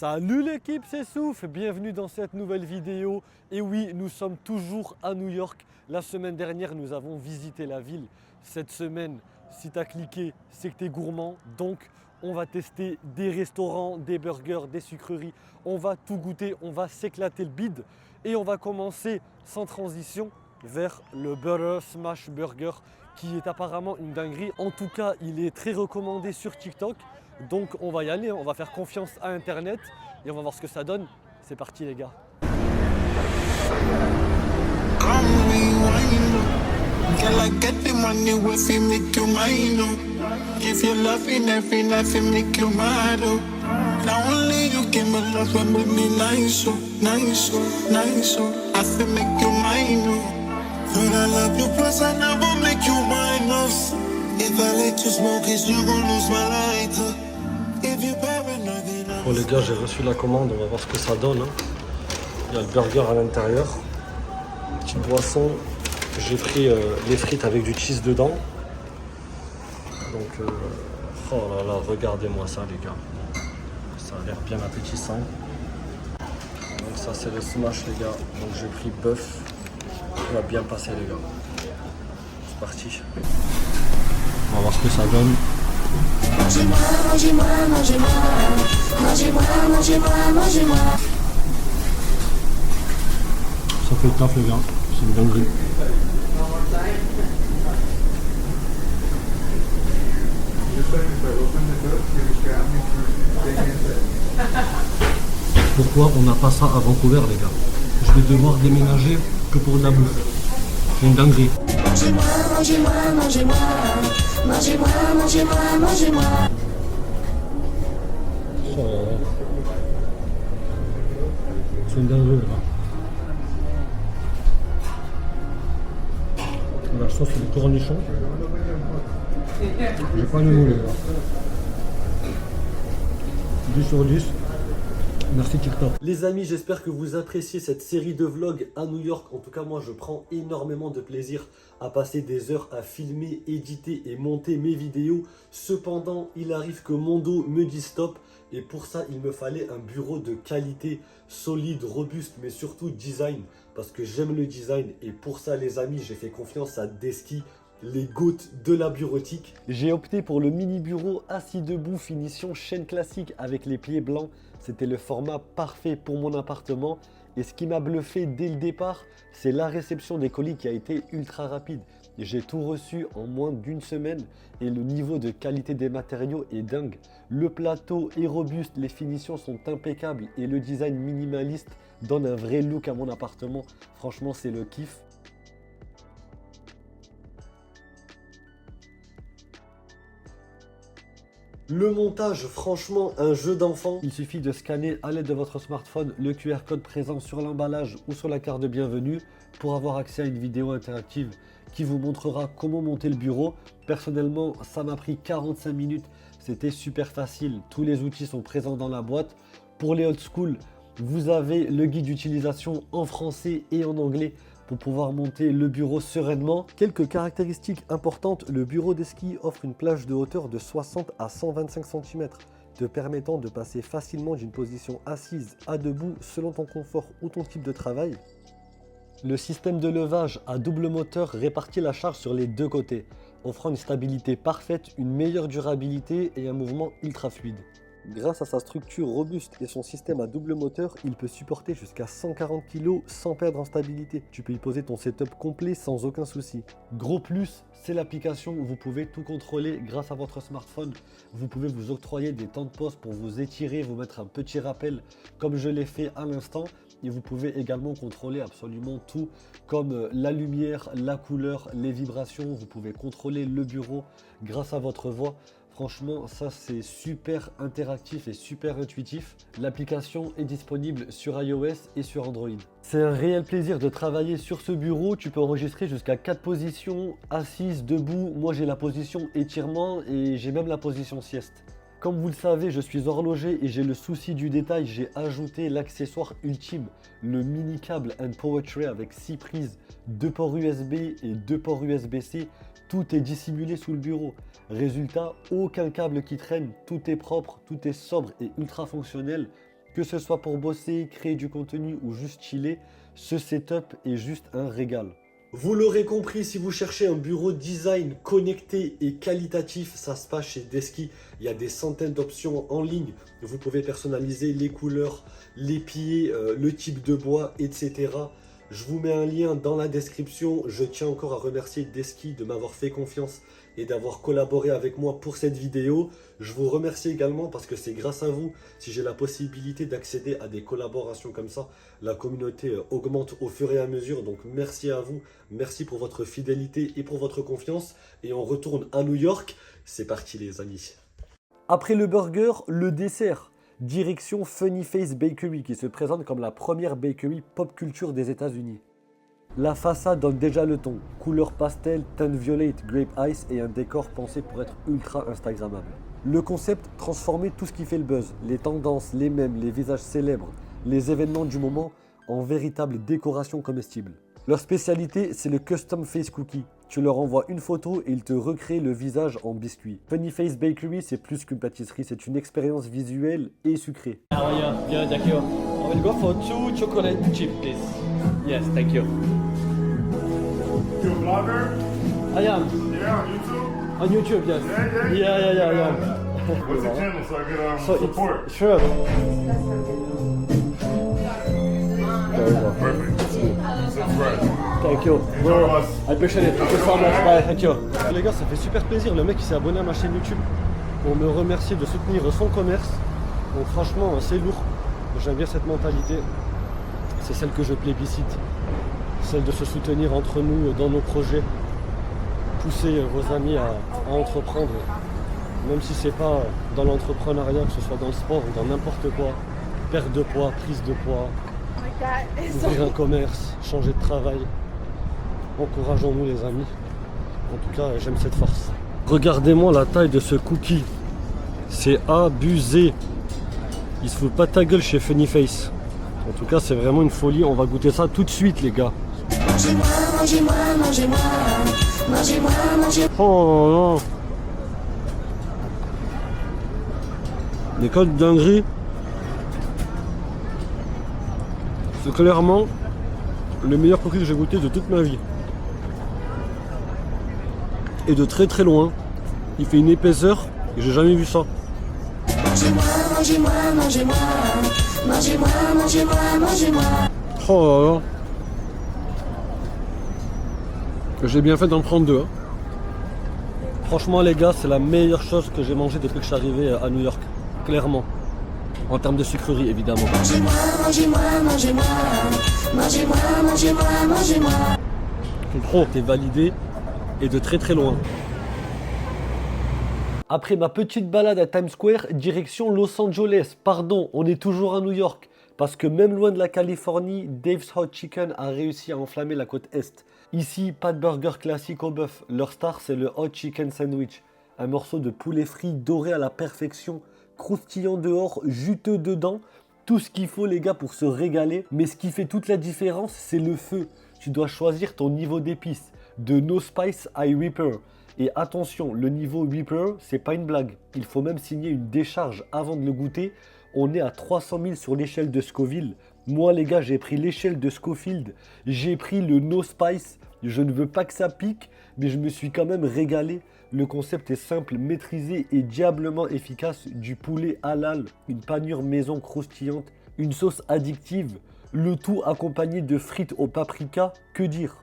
Salut l'équipe, c'est Souf, bienvenue dans cette nouvelle vidéo. Et oui, nous sommes toujours à New York. La semaine dernière, nous avons visité la ville. Cette semaine, si tu as cliqué, c'est que tu es gourmand. Donc, on va tester des restaurants, des burgers, des sucreries. On va tout goûter, on va s'éclater le bide. Et on va commencer sans transition vers le Butter Smash Burger qui est apparemment une dinguerie. En tout cas, il est très recommandé sur TikTok. Donc on va y aller, on va faire confiance à Internet et on va voir ce que ça donne. C'est parti les gars. Bon les gars, j'ai reçu la commande, on va voir ce que ça donne. Il y a le burger à l'intérieur, petite boisson. J'ai pris les frites avec du cheese dedans. Donc, oh là là, regardez-moi ça les gars. Ça a l'air bien appétissant. Donc ça c'est le smash les gars. Donc j'ai pris bœuf. On va bien passer les gars. C'est parti. On va voir ce que ça donne. Mangez-moi, mangez-moi, mangez-moi. Mangez-moi, mangez-moi, mangez-moi. Ça fait le taf les gars. C'est une dinguerie. Pourquoi on n'a pas ça à Vancouver les gars? Je vais devoir déménager que pour de la bouffe. C'est une dinguerie. Mangez-moi, mangez-moi, mangez-moi. Mangez-moi, mangez-moi, mangez-moi. Oh. C'est une dinguerie là. La sauce c'est des cornichons. J'ai pas le mot les gars. 10 sur 10. Merci TikTok. Les amis, j'espère que vous appréciez cette série de vlogs à New York. En tout cas, moi, je prends énormément de plaisir à passer des heures à filmer, éditer et monter mes vidéos. Cependant, il arrive que mon dos me dise stop. Et pour ça, il me fallait un bureau de qualité, solide, robuste, mais surtout design. Parce que j'aime le design. Et pour ça, les amis, j'ai fait confiance à Desky, les GOAT de la bureautique. J'ai opté pour le mini bureau assis debout, finition chaîne classique avec les pieds blancs. C'était le format parfait pour mon appartement. Et ce qui m'a bluffé dès le départ, c'est la réception des colis qui a été ultra rapide. J'ai tout reçu en moins d'une semaine et le niveau de qualité des matériaux est dingue. Le plateau est robuste, les finitions sont impeccables et le design minimaliste donne un vrai look à mon appartement. Franchement, c'est le kiff. Le montage, franchement, un jeu d'enfant. Il suffit de scanner à l'aide de votre smartphone le QR code présent sur l'emballage ou sur la carte de bienvenue pour avoir accès à une vidéo interactive qui vous montrera comment monter le bureau. Personnellement, ça m'a pris 45 minutes. C'était super facile. Tous les outils sont présents dans la boîte. Pour les old school, vous avez le guide d'utilisation en français et en anglais pour pouvoir monter le bureau sereinement. Quelques caractéristiques importantes, le bureau Desky offre une plage de hauteur de 60 à 125 cm, te permettant de passer facilement d'une position assise à debout selon ton confort ou ton type de travail. Le système de levage à double moteur répartit la charge sur les deux côtés, offrant une stabilité parfaite, une meilleure durabilité et un mouvement ultra fluide. Grâce à sa structure robuste et son système à double moteur, il peut supporter jusqu'à 140 kg sans perdre en stabilité. Tu peux y poser ton setup complet sans aucun souci. Gros plus, c'est l'application où vous pouvez tout contrôler grâce à votre smartphone. Vous pouvez vous octroyer des temps de pause pour vous étirer, vous mettre un petit rappel comme je l'ai fait à l'instant. Et vous pouvez également contrôler absolument tout comme la lumière, la couleur, les vibrations. Vous pouvez contrôler le bureau grâce à votre voix. Franchement, ça c'est super interactif et super intuitif. L'application est disponible sur iOS et sur Android. C'est un réel plaisir de travailler sur ce bureau. Tu peux enregistrer jusqu'à 4 positions, assise, debout. Moi j'ai la position étirement et j'ai même la position sieste. Comme vous le savez, je suis horloger et j'ai le souci du détail. J'ai ajouté l'accessoire ultime, le mini câble and power tray avec 6 prises, 2 ports USB et 2 ports USB-C. Tout est dissimulé sous le bureau. Résultat, aucun câble qui traîne, tout est propre, tout est sobre et ultra fonctionnel. Que ce soit pour bosser, créer du contenu ou juste chiller, ce setup est juste un régal. Vous l'aurez compris, si vous cherchez un bureau design connecté et qualitatif, ça se passe chez Desky. Il y a des centaines d'options en ligne. Vous pouvez personnaliser les couleurs, les pieds, le type de bois, etc. Je vous mets un lien dans la description. Je tiens encore à remercier Desky de m'avoir fait confiance et d'avoir collaboré avec moi pour cette vidéo. Je vous remercie également parce que c'est grâce à vous si j'ai la possibilité d'accéder à des collaborations comme ça. La communauté augmente au fur et à mesure, donc merci à vous. Merci pour votre fidélité et pour votre confiance. Et on retourne à New York. C'est parti les amis. Après le burger, le dessert. Direction Funny Face Bakery qui se présente comme la première bakery pop culture des États-Unis. La façade donne déjà le ton, couleur pastel, teinte violette, grape ice et un décor pensé pour être ultra instagrammable. Le concept, transformer tout ce qui fait le buzz, les tendances, les mèmes, les visages célèbres, les événements du moment en véritable décoration comestible. Leur spécialité, c'est le custom face cookie. Tu leur envoies une photo et ils te recréent le visage en biscuit. Funny Face Bakery, c'est plus qu'une pâtisserie, c'est une expérience visuelle et sucrée. How are you? Good, thank you. I will go for 2 chocolate chip, please. Yes, thank you. You a blogger? I am Yeah, on YouTube? on YouTube, yes. Yeah. What's your channel so I get So support? sure. Perfect. Subscribe. Thank you. Enjoy us. I appreciate it. Thank you so much. Bye. Thank you. Les gars, ça fait super plaisir. Le mec il s'est abonné à ma chaîne YouTube pour me remercier de soutenir son commerce. Donc franchement, c'est lourd. J'aime bien cette mentalité. C'est celle que je plébiscite. Celle de se soutenir entre nous dans nos projets. Pousser vos amis à entreprendre. Même si c'est pas dans l'entrepreneuriat, que ce soit dans le sport ou dans n'importe quoi. Perte de poids, prise de poids. Ouvrir un commerce, changer de travail. Encourageons-nous les amis. En tout cas, j'aime cette force. Regardez-moi la taille de ce cookie. C'est abusé. Il se fout pas de ta gueule chez Funny Face. En tout cas, c'est vraiment une folie. On va goûter ça tout de suite, les gars. Mangez-moi, mangez-moi, mangez-moi, mangez-moi, mangez-moi. Oh là là. Des codes dingueries. C'est clairement le meilleur cookie que j'ai goûté de toute ma vie. Et de très très loin. Il fait une épaisseur et j'ai jamais vu ça. Mangez-moi, mangez-moi, mangez-moi, mangez-moi, mangez-moi, mangez-moi. Oh là là. J'ai bien fait d'en prendre deux. Hein. Franchement les gars, c'est la meilleure chose que j'ai mangé depuis que je suis arrivé à New York. Clairement. En termes de sucrerie évidemment. Mangez-moi, mangez-moi, mangez-moi, mangez-moi, mangez-moi, mangez-moi. Pro, t'es validé et de très très loin. Après ma petite balade à Times Square, direction Los Angeles. Pardon, on est toujours à New York. Parce que même loin de la Californie, Dave's Hot Chicken a réussi à enflammer la côte Est. Ici, pas de burger classique au bœuf. Leur star, c'est le Hot Chicken Sandwich. Un morceau de poulet frit doré à la perfection, croustillant dehors, juteux dedans. Tout ce qu'il faut les gars pour se régaler. Mais ce qui fait toute la différence, c'est le feu. Tu dois choisir ton niveau d'épices. De No Spice High Reaper. Et attention, le niveau Reaper, c'est pas une blague. Il faut même signer une décharge avant de le goûter. On est à 300 000 sur l'échelle de Scoville. Moi les gars, j'ai pris l'échelle de Scofield. J'ai pris le No Spice. Je ne veux pas que ça pique, mais je me suis quand même régalé. Le concept est simple, maîtrisé et diablement efficace. Du poulet halal, une panure maison croustillante, une sauce addictive. Le tout accompagné de frites au paprika. Que dire ?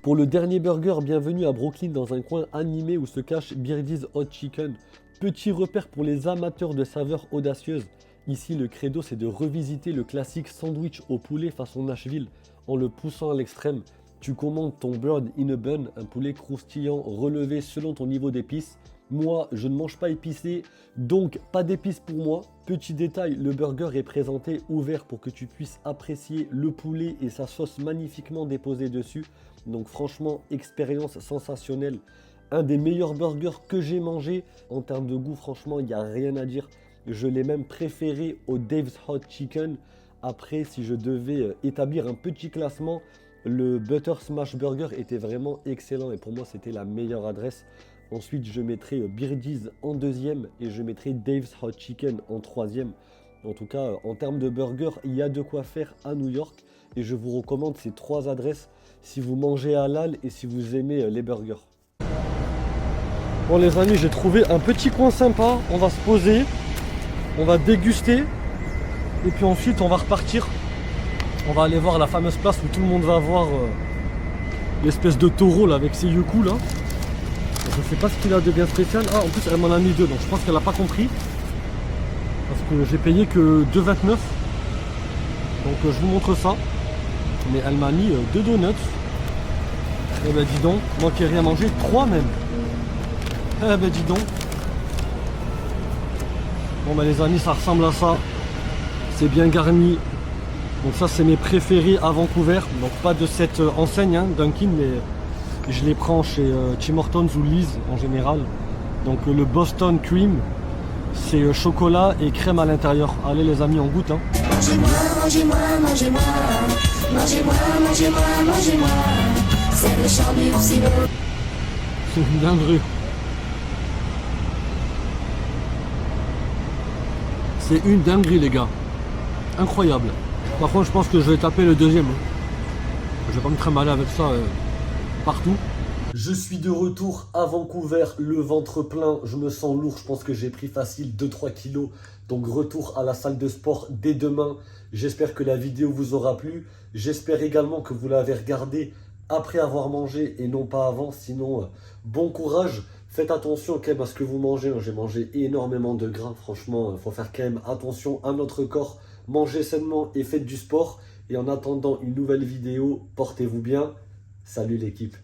Pour le dernier burger, bienvenue à Brooklyn dans un coin animé où se cache Birdie's Hot Chicken. Petit repère pour les amateurs de saveurs audacieuses. Ici, le credo, c'est de revisiter le classique sandwich au poulet façon Nashville en le poussant à l'extrême. Tu commandes ton bird in a bun, un poulet croustillant relevé selon ton niveau d'épices. Moi, je ne mange pas épicé, donc pas d'épices pour moi. Petit détail, le burger est présenté ouvert pour que tu puisses apprécier le poulet et sa sauce magnifiquement déposée dessus. Donc franchement, expérience sensationnelle. Un des meilleurs burgers que j'ai mangé. En termes de goût, franchement, il n'y a rien à dire. Je l'ai même préféré au Dave's Hot Chicken. Après, si je devais établir un petit classement, le Butter Smash Burger était vraiment excellent et pour moi, c'était la meilleure adresse. Ensuite, je mettrai Beardy's en deuxième et je mettrai Dave's Hot Chicken en troisième. En tout cas, en termes de burger, il y a de quoi faire à New York et je vous recommande ces 3 adresses si vous mangez halal et si vous aimez les burgers. Bon les amis, j'ai trouvé un petit coin sympa, on va se poser, on va déguster et puis ensuite on va repartir. On va aller voir la fameuse place où tout le monde va voir l'espèce de taureau là avec ses yeux coups là. Je sais pas ce qu'il a de bien spécial. Ah, en plus elle m'en a mis 2, donc je pense qu'elle a pas compris. Parce que j'ai payé que 2,29. Donc je vous montre ça. Mais elle m'a mis 2 donuts. Eh ben dis donc, moi qui ai rien mangé, 3 même. Eh ben dis donc. Bon ben les amis, ça ressemble à ça. C'est bien garni. Donc ça c'est mes préférés à Vancouver. Donc pas de cette enseigne hein, Dunkin', mais je les prends chez Tim Hortons ou Lee's en général. Donc le Boston Cream, c'est chocolat et crème à l'intérieur. Allez les amis, on goûte hein. Mangez-moi, mangez-moi, mangez-moi. Mangez-moi, mangez-moi, mangez-moi. C'est le chant du silo. C'est une dinguerie. C'est une dinguerie les gars. Incroyable. Par contre je pense que je vais taper le deuxième. Je vais pas me trimballer avec ça partout. Je suis de retour à Vancouver, le ventre plein, je me sens lourd, je pense que j'ai pris facile 2-3 kilos. Donc retour à la salle de sport dès demain. J'espère que la vidéo vous aura plu. J'espère également que vous l'avez regardée après avoir mangé et non pas avant. Sinon, bon courage. Faites attention quand même à ce que vous mangez. J'ai mangé énormément de gras. Franchement, il faut faire quand même attention à notre corps. Mangez sainement et faites du sport. Et en attendant une nouvelle vidéo, portez-vous bien. Salut l'équipe.